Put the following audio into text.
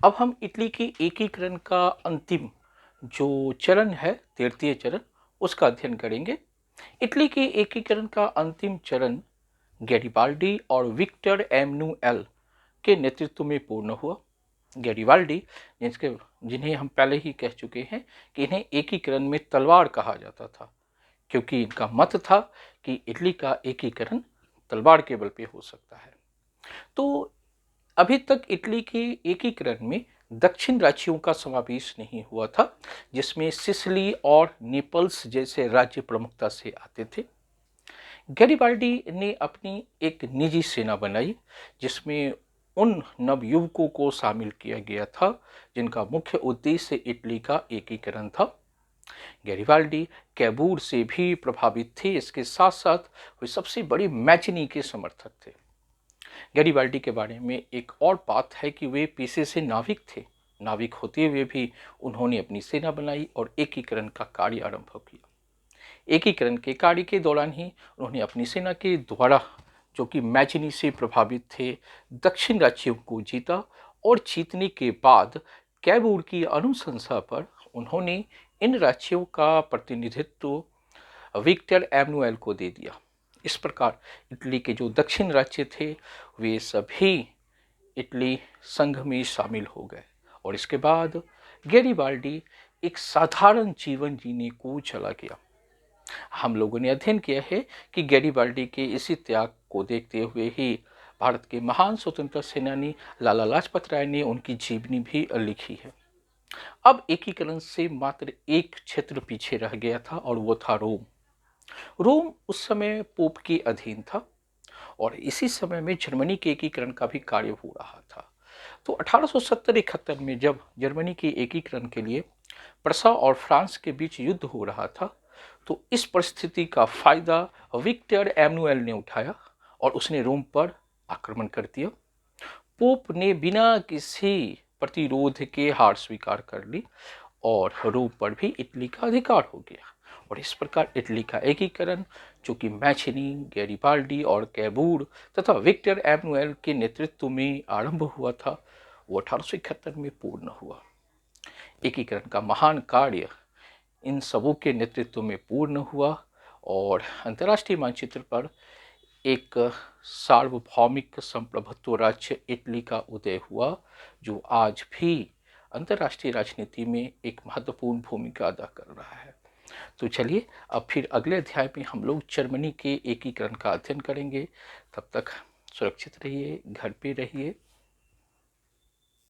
अब हम इटली के एकीकरण का अंतिम जो चरण है, तृतीय चरण, उसका अध्ययन करेंगे। इटली के एकीकरण का अंतिम चरण गैरिबाल्डी और विक्टर एमनुएल के नेतृत्व में पूर्ण हुआ। गैरिबाल्डी जिसके जिन्हें हम पहले ही कह चुके हैं कि इन्हें एकीकरण में तलवार कहा जाता था, क्योंकि इनका मत था कि इटली का एकीकरण तलवार के बल पे हो सकता है। तो अभी तक इटली के एकीकरण में दक्षिण राज्यों का समावेश नहीं हुआ था, जिसमें सिसिली और नेपल्स जैसे राज्य प्रमुखता से आते थे। गैरिबाल्डी ने अपनी एक निजी सेना बनाई, जिसमें उन नवयुवकों को शामिल किया गया था जिनका मुख्य उद्देश्य इटली का एकीकरण था। गैरिबाल्डी कैबूर से भी प्रभावित थे, इसके साथ साथ वे सबसे बड़ी मैचनी के समर्थक थे। गैरिबाल्डी के बारे में एक और बात है कि वे पेशे से नाविक थे। नाविक होते हुए भी उन्होंने अपनी सेना बनाई और एकीकरण का कार्य आरंभ किया। एकीकरण के कार्य के दौरान ही उन्होंने अपनी सेना के द्वारा, जो कि मैचनी से प्रभावित थे, दक्षिण राज्यों को जीता और जीतने के बाद कैबूर की अनुशंसा पर उन्होंने इन राज्यों का प्रतिनिधित्व विक्टर एमनुएल को दे दिया। इस प्रकार इटली के जो दक्षिण राज्य थे वे सभी इटली संघ में शामिल हो गए और इसके बाद गैरिबाल्डी एक साधारण जीवन जीने को चला गया। हम लोगों ने अध्ययन किया है कि गैरिबाल्डी के इसी त्याग को देखते हुए ही भारत के महान स्वतंत्रता सेनानी लाला लाजपत राय ने उनकी जीवनी भी लिखी है। अब एकीकरण से मात्र एक क्षेत्र पीछे रह गया था और वो था रोम। रोम उस समय पोप के अधीन था और इसी समय में जर्मनी के एकीकरण का भी कार्य हो रहा था। तो 1870-71 में जब जर्मनी के एकीकरण के लिए प्रसा और फ्रांस के बीच युद्ध हो रहा था, तो इस परिस्थिति का फायदा विक्टर एमनुएल ने उठाया और उसने रोम पर आक्रमण कर दिया। पोप ने बिना किसी प्रतिरोध के हार स्वीकार कर ली और रोम पर भी इटली का अधिकार हो गया और इस प्रकार इटली का एकीकरण, जो कि मैचनी, गैरिबाल्डी और कैबूर तथा विक्टर एमनुएल के नेतृत्व में आरंभ हुआ था, वो 1871 में पूर्ण हुआ। एकीकरण का महान कार्य इन सबों के नेतृत्व में पूर्ण हुआ और अंतर्राष्ट्रीय मानचित्र पर एक सार्वभौमिक संप्रभुत्व राज्य इटली का उदय हुआ, जो आज भी अंतर्राष्ट्रीय राजनीति में एक महत्वपूर्ण भूमिका अदा कर रहा है। तो चलिए अब फिर अगले अध्याय में हम लोग जर्मनी के एकीकरण का अध्ययन करेंगे। तब तक सुरक्षित रहिए, घर पे रहिए।